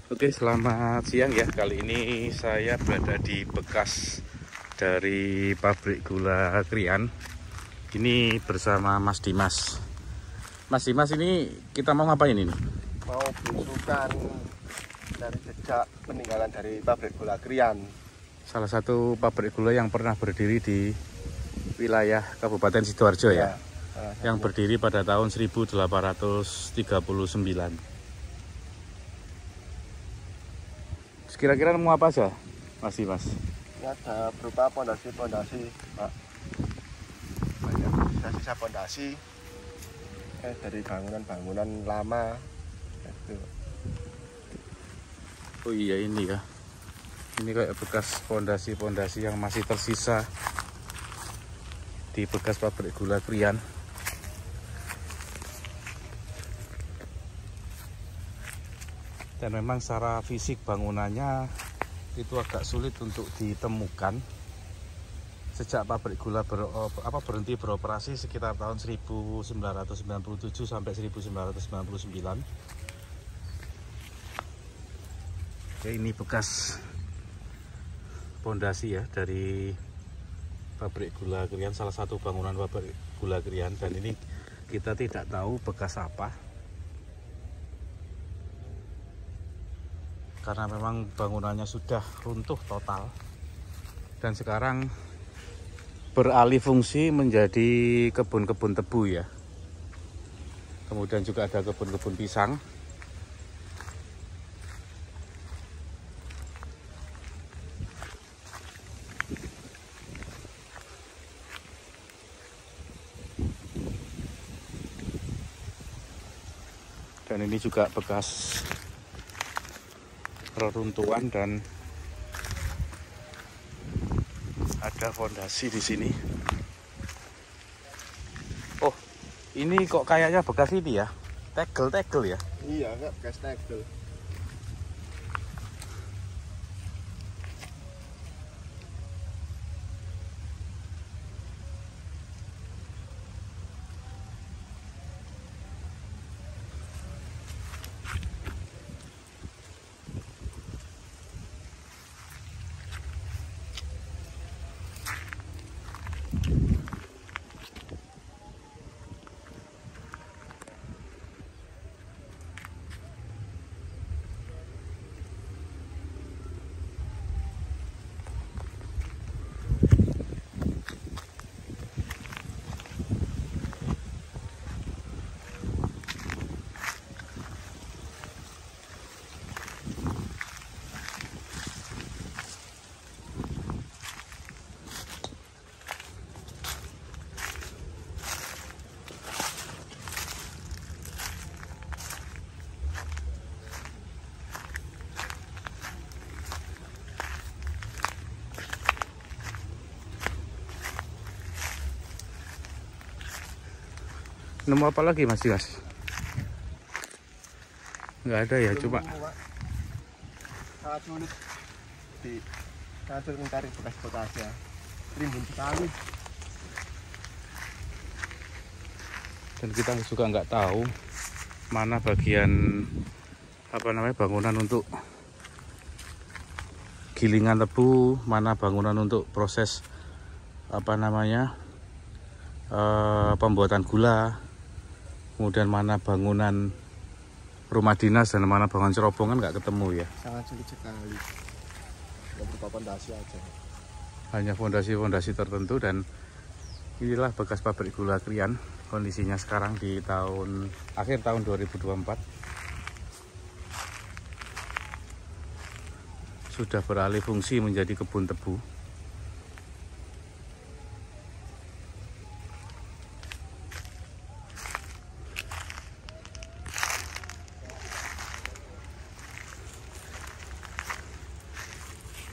Oke, selamat siang ya. Kali ini saya berada di bekas dari pabrik gula Krian. Ini bersama Mas Dimas. Mas Dimas, ini kita mau ngapain ini? Mau belusukan dari jejak peninggalan dari pabrik gula Krian. Salah satu pabrik gula yang pernah berdiri di wilayah Kabupaten Sidoarjo ya. Yang berdiri pada tahun 1839. Kira-kira mau apa aja, Mas Dimas? Ini ada berupa pondasi-pondasi, Pak. Banyak sisa-sisa pondasi dari bangunan-bangunan lama. Itu. Oh iya, ini ya. Ini kayak bekas pondasi-pondasi yang masih tersisa di bekas pabrik gula Krian. Dan memang secara fisik bangunannya itu agak sulit untuk ditemukan. Sejak pabrik gula berhenti beroperasi sekitar tahun 1997 sampai 1999. Oke, ini bekas pondasi ya dari pabrik gula Krian, salah satu bangunan pabrik gula Krian, dan ini kita tidak tahu bekas apa. Karena memang bangunannya sudah runtuh total dan sekarang beralih fungsi menjadi kebun-kebun tebu ya. Kemudian juga ada kebun-kebun pisang. Dan ini juga bekas reruntuhan dan ada fondasi di sini. Oh, ini kok kayaknya bekas ini ya, tegel-tegel ya. Iya, Kak, bekas tegel. Nemu apa lagi Mas Dimas? Nggak ada ya, cuma sangat sulit mencari bekas-bekas ya. Rimbun sekali. dan kita juga nggak tahu mana bagian bangunan untuk gilingan tebu, mana bangunan untuk proses pembuatan gula, kemudian mana bangunan rumah dinas dan mana bangunan cerobongan nggak ketemu ya. Sangat sulit sekali. Yang berupa pondasi aja. Hanya fondasi-fondasi tertentu, dan inilah bekas pabrik gula Krian. Kondisinya sekarang di akhir tahun 2024 sudah beralih fungsi menjadi kebun tebu.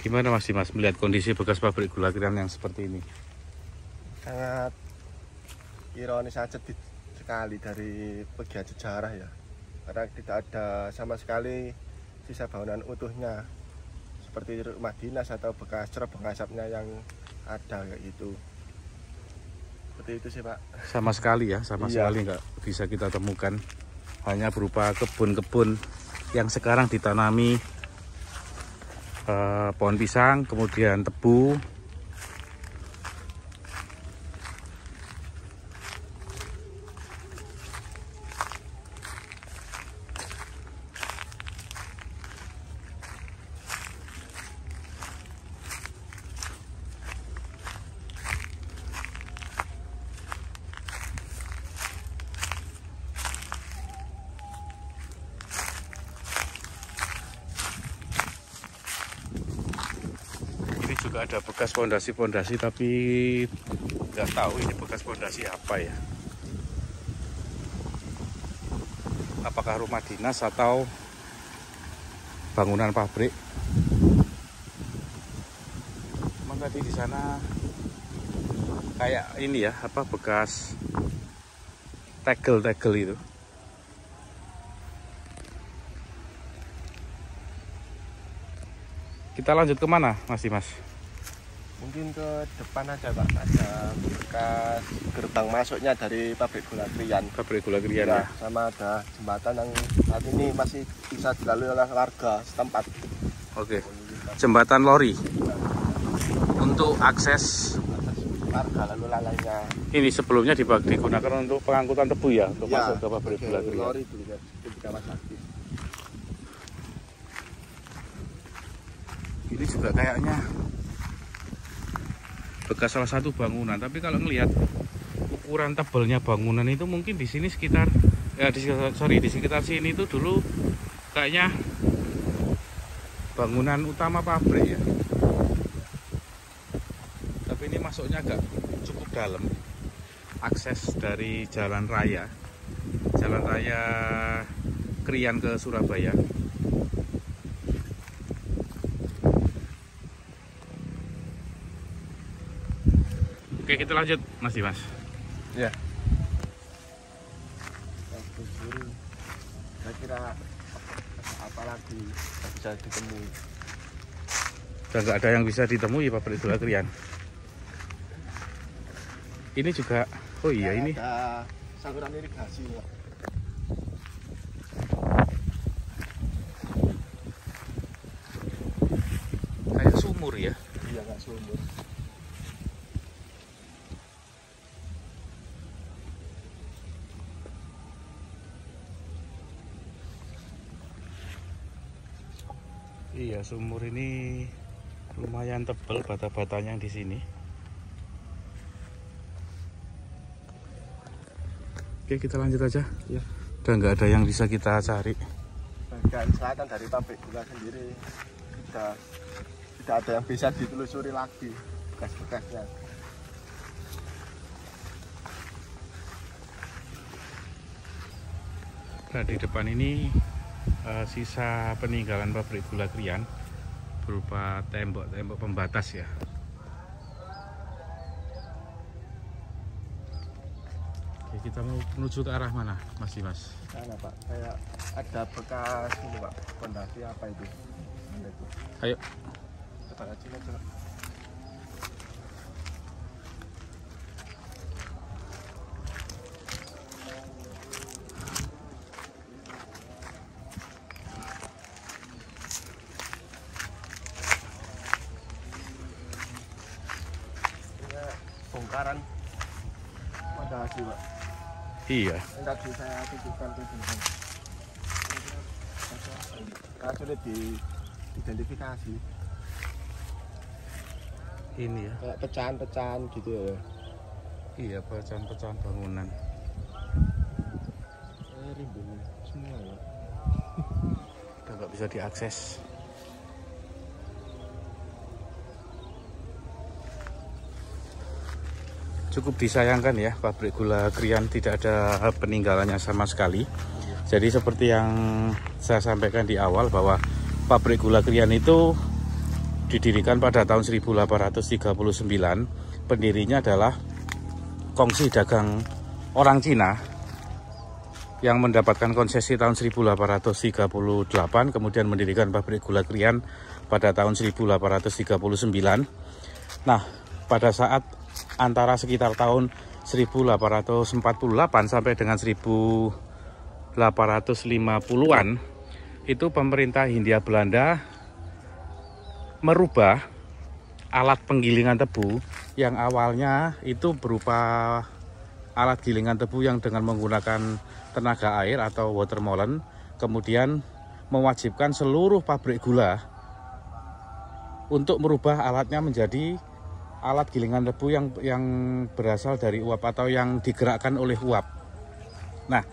Gimana Mas Dimas melihat kondisi bekas pabrik gula Krian yang seperti ini? Sangat ironis saja sekali dari pegiat sejarah ya, karena tidak ada sama sekali sisa bangunan utuhnya seperti rumah dinas atau bekas cerobong asapnya yang ada kayak itu. Seperti itu sih Pak. Sama sekali ya, sama sekali nggak bisa kita temukan, hanya berupa kebun-kebun yang sekarang ditanami pohon pisang, kemudian tebu. Juga ada bekas pondasi-pondasi, tapi nggak tahu ini bekas pondasi apa ya. Apakah rumah dinas atau bangunan pabrik? Emang tadi di sana kayak ini ya, apa bekas tegel-tegel itu. Kita lanjut kemana, Mas Dimas? Mungkin ke depan aja Pak, ada bekas gerbang masuknya dari pabrik gula Kriyan. Pabrik gula Kriyan ya. Sama ada jembatan yang saat ini masih bisa dilalui oleh warga setempat. Oke, jembatan lori untuk akses warga lalu lalainya. Ini sebelumnya digunakan untuk pengangkutan tebu ya, untuk masuk ke pabrik gula Kriyan. Lori dulu ya, di Kawasaki. Ini juga kayaknya bekas salah satu bangunan, tapi kalau ngelihat ukuran tebalnya bangunan itu mungkin di sini sekitar di sekitar sini itu dulu kayaknya bangunan utama pabrik ya. Tapi ini masuknya agak cukup dalam. Akses dari jalan raya Kriyan ke Surabaya. Oke, kita lanjut, Mas Dimas. Ya. Saya kira apa lagi bisa ditemui? Dan nggak ada yang bisa ditemui pabrik gula Kriyan. Ini juga, oh iya ini. Ada saluran irigasi. Pak. Kayak sumur ya? Iya, nggak sumur. Iya, sumur ini lumayan tebal bata-batanya yang di sini. Oke, kita lanjut aja. Ya. Udah nggak ada yang bisa kita cari. Bagian selatan dari pabrik gula sendiri tidak ada yang bisa ditelusuri lagi bekas-bekasnya. Nah, di depan ini sisa peninggalan pabrik gula Kriyan berupa tembok-tembok pembatas ya. Oke, kita mau menuju ke arah mana, Mas Dimas? Sana Pak, kayak ada bekas ini Pak, pondasi apa itu? Ayo. Kita lihat aja. Bongkaran pondasi Pak. Iya. Yang tadi saya tunjukkan ke sini. Sulit diidentifikasi. Ini ya. Kayak pecahan-pecahan gitu ya. Iya, pecahan-pecahan bangunan. Rimbun semua ya. Udah nggak bisa diakses. Cukup disayangkan ya, pabrik gula Kriyan tidak ada peninggalannya sama sekali. Jadi seperti yang saya sampaikan di awal bahwa pabrik gula Kriyan itu didirikan pada tahun 1839. Pendirinya adalah kongsi dagang orang Cina yang mendapatkan konsesi tahun 1838, kemudian mendirikan pabrik gula Kriyan pada tahun 1839. Nah, pada saat antara sekitar tahun 1848 sampai dengan 1850-an itu pemerintah Hindia Belanda merubah alat penggilingan tebu yang awalnya itu berupa alat gilingan tebu yang dengan menggunakan tenaga air atau water molen, kemudian mewajibkan seluruh pabrik gula untuk merubah alatnya menjadi alat gilingan tebu yang berasal dari uap atau yang digerakkan oleh uap. Nah,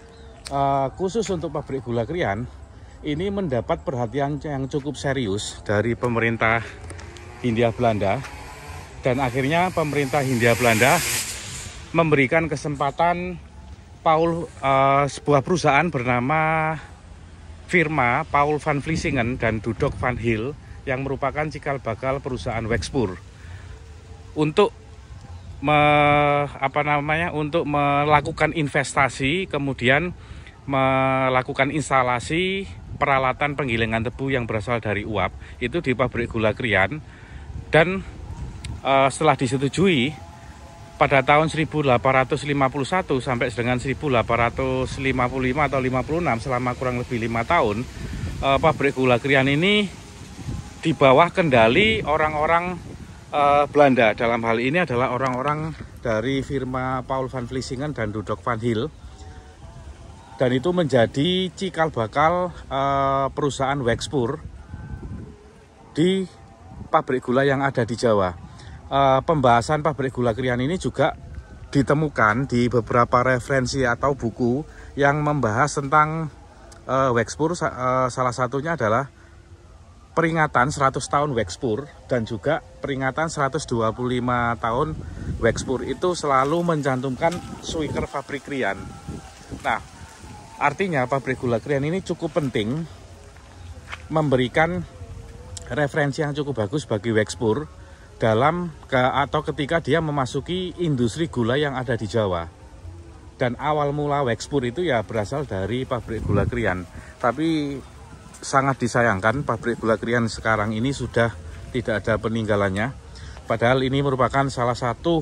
khusus untuk pabrik gula Krian ini mendapat perhatian yang cukup serius dari pemerintah Hindia Belanda, dan akhirnya pemerintah Hindia Belanda memberikan kesempatan sebuah perusahaan bernama firma Paul van Vlissingen dan Dudok van Hill yang merupakan cikal bakal perusahaan Wexpur untuk melakukan investasi, kemudian melakukan instalasi peralatan penggilingan tebu yang berasal dari uap itu di pabrik gula Krian. Dan setelah disetujui pada tahun 1851 sampai dengan 1855 atau 56, selama kurang lebih 5 tahun, pabrik gula Krian ini di bawah kendali orang-orang Belanda. Dalam hal ini adalah orang-orang dari firma Paul van Vlissingen dan Dudok van Hill, dan itu menjadi cikal bakal perusahaan Wexpur di pabrik gula yang ada di Jawa. Pembahasan pabrik gula Krian ini juga ditemukan di beberapa referensi atau buku yang membahas tentang Wexpur. Salah satunya adalah peringatan 100 tahun Wexpur dan juga peringatan 125 tahun Wexpur, itu selalu mencantumkan Suiker pabrik Krian. Nah, artinya pabrik gula Krian ini cukup penting memberikan referensi yang cukup bagus bagi Wexpur atau ketika dia memasuki industri gula yang ada di Jawa. Dan awal mula Wexpur itu ya berasal dari pabrik gula Krian. Tapi sangat disayangkan pabrik gula Krian sekarang ini sudah tidak ada peninggalannya. Padahal ini merupakan salah satu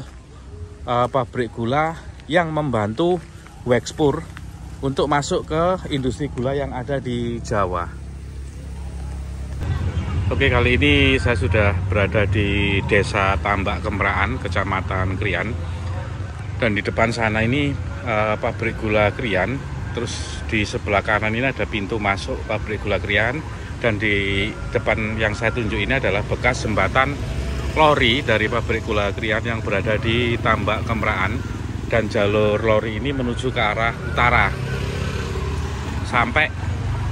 pabrik gula yang membantu Wexpur untuk masuk ke industri gula yang ada di Jawa. Oke, kali ini saya sudah berada di Desa Tambak Kemraan, Kecamatan Krian. Dan di depan sana ini pabrik gula Krian. Terus di sebelah kanan ini ada pintu masuk pabrik gula Krian, dan di depan yang saya tunjuk ini adalah bekas jembatan lori dari pabrik gula Krian yang berada di Tambak Kemraan, dan jalur lori ini menuju ke arah utara sampai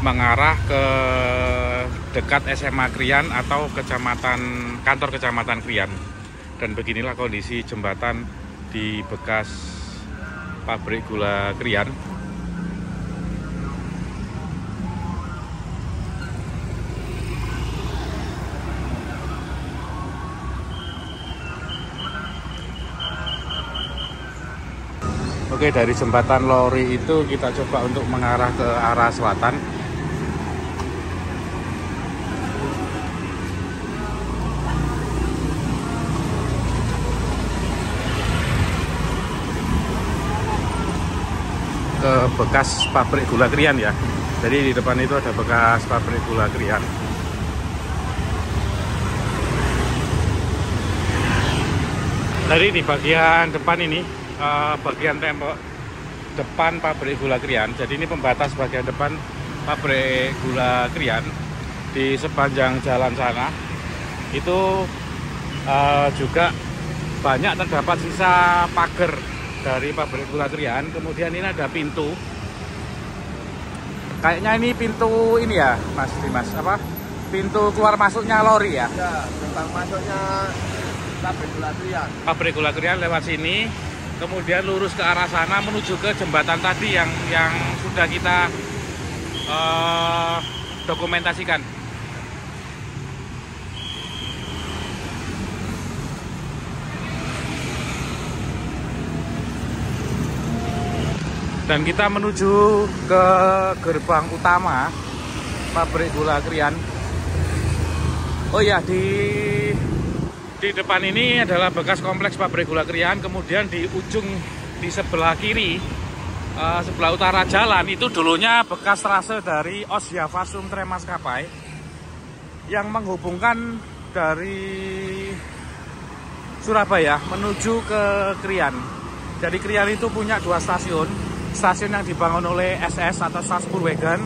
mengarah ke dekat SMA Krian atau kantor kecamatan Krian. Dan beginilah kondisi jembatan di bekas pabrik gula Krian. Oke, dari jembatan lori itu kita coba untuk mengarah ke arah selatan. Ke bekas pabrik gula Krian ya. Jadi di depan itu ada bekas pabrik gula Krian. Jadi di bagian depan ini, bagian tembok depan pabrik gula Krian. Jadi ini pembatas bagian depan pabrik gula Krian. Di sepanjang jalan sana itu juga banyak terdapat sisa pagar dari pabrik gula Krian. Kemudian ini ada pintu. Kayaknya ini pintu ini ya, Mas Dimas, apa? Pintu keluar masuknya lori ya? Ya, gerbang masuknya pabrik gula Krian. Pabrik gula Krian lewat sini. Kemudian lurus ke arah sana menuju ke jembatan tadi yang sudah kita dokumentasikan. Dan kita menuju ke gerbang utama pabrik gula Krian. Oh ya, di depan ini adalah bekas kompleks pabrik gula Krian. Kemudian di ujung di sebelah kiri sebelah utara jalan itu dulunya bekas trase dari Os Java Sumtre Maskapai yang menghubungkan dari Surabaya menuju ke Krian. Jadi Krian itu punya 2 stasiun. Stasiun yang dibangun oleh SS atau Salzburgwegen.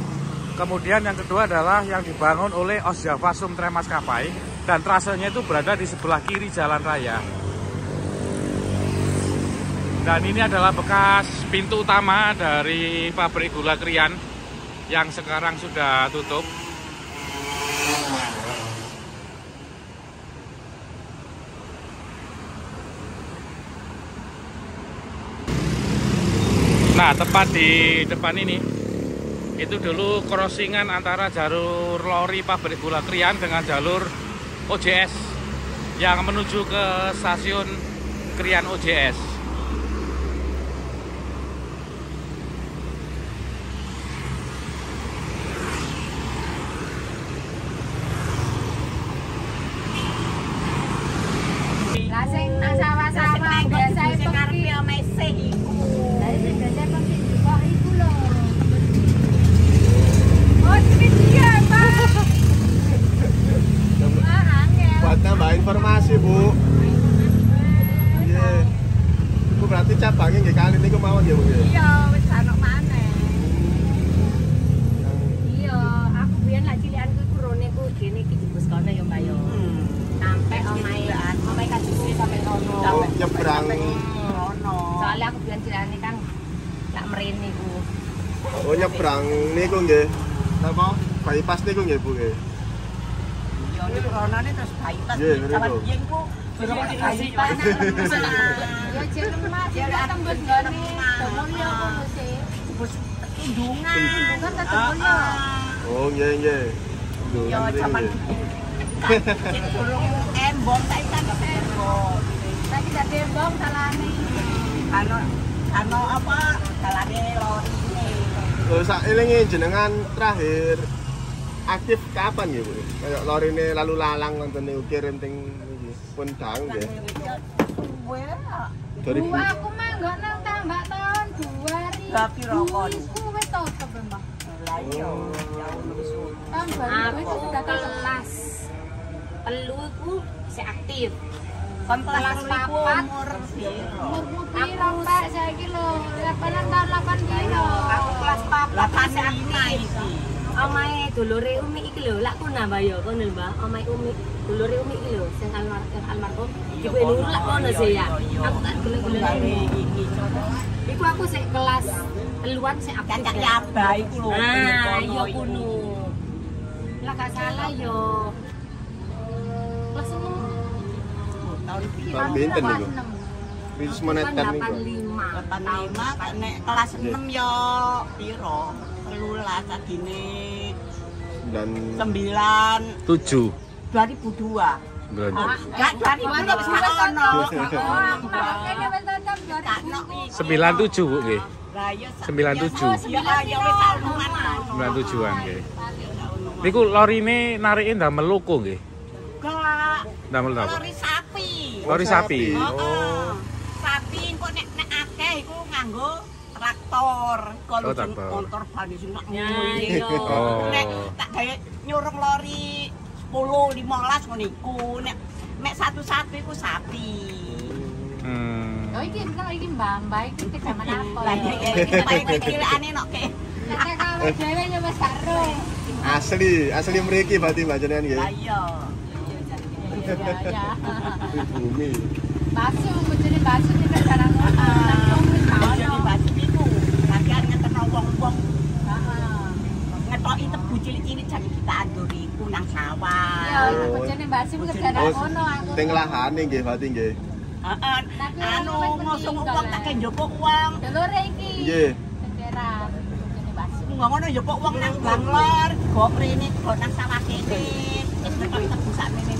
Kemudian yang kedua adalah yang dibangun oleh Os Java Sumtre Maskapai. Dan trasenya itu berada di sebelah kiri jalan raya. Dan ini adalah bekas pintu utama dari pabrik gula Krian yang sekarang sudah tutup. Nah, tepat di depan ini, itu dulu crossingan antara jalur lori pabrik gula Krian dengan jalur OJS yang menuju ke stasiun Krian OJS. Buat nambah informasi, Bu. Iya. Bu berarti cabangnya nggih kali niku mawon ya, Bu. Iya, wis ana maneh. Iya, aku biyen lak cilikanku iku rone ku gene iki jebus kono ya, Mbak yo. Sampai omahe kaduse sampai kono. Oh, nyebrang kono. Soalnya aku biyen cilikane kan lak mrene ku. Oh, nyebrang niku nggih. Napa? Bypass niku nggih, Bu nggih. Yo niku ronane terus bypass. Sama biyen ku durung dikasih tanah. Ya jeneng Mas, ya tembus gone. Mulya kono sih. Tembus tundungan. Tundungan tetep mulya. Oh, nggih. Yo zaman durung embong saiki kan embong. Saiki dadi embong salane. Ano apa salane lori ini. Lho sak elinge jenengan terakhir aktif kapan ya, Bu? Kayak lorine lalu lalang nonton niku kirim ting iki pun dang nggih. Aku mah enggak nang tambah tahun 2000. Lah piro kon? Iku wis tutup, Mbak. Lah iya, jauh wis. Tahun 2000 itu sudah kelas. Telu iku isih aktif. Kon kelas 4 umur piro? Umurmu piro, Mbak? Saiki lho, 8 tahun 8 kilo. Aku kelas 4 isih aktif. Omahe dulure Umi iki lho, lak kuna Mbak yo kono Mbak. Omahe Umi, dulure Umi iki lho, sing almarhum. Iku Nur lak kono sih ya. Aku tak golek-golek iki. Iku aku sik kelas 3-an sik aktif. Kan Yaba iku lho. Ah, iya kuno. Lah gak salah yo. Kelas 6. Tahun pinten niku? Wis moneter niku. 85 nek kelas 6 yo piro? 13 adine dan 9 7 2002. Enggak 2002 wis ono. Kene wis tutup 2000. 97, Bu nggih. Lah iya 97. ya ya wis tahunan. 97-an nggih. Niku lorine narike ndamel loko nggih. Enggak. Ndamel napa? Lori sapi. Lori sapi. Oh. Sapi kok nek akeh iku nganggo traktor. Kalau motor ban sing nak ngene. Nek tak gawe nyurung lori 10 15 ngono iku. Nek satu-satu iku sapi. Oh iki bener iki Mbak iki kejaman apa? Lah iki paling cilikane nok ke. Nek kawe dhewe ya wis karo. Asli mriki berarti Mbak jenengan nggih. Lah iya. Ya. Bumi. Basu, bojone basu iki jarang nang wis Jadi basu iku. Lagian ngeteno wong-wong. Ngetoki tebu cilik-cilik jan kita andur iku nang sawah. Iya, bojone basu ku kerjane ngono aku. Teng lahane nggih berarti nggih. Heeh. Anu ngosong wong tak njupuk wong. Dulure iki. Nggih. Daerah bojone basu. Ngono njupuk wong nang Banglor, go mrene go nang sawah kene. Wis ngetoki tebu sak mene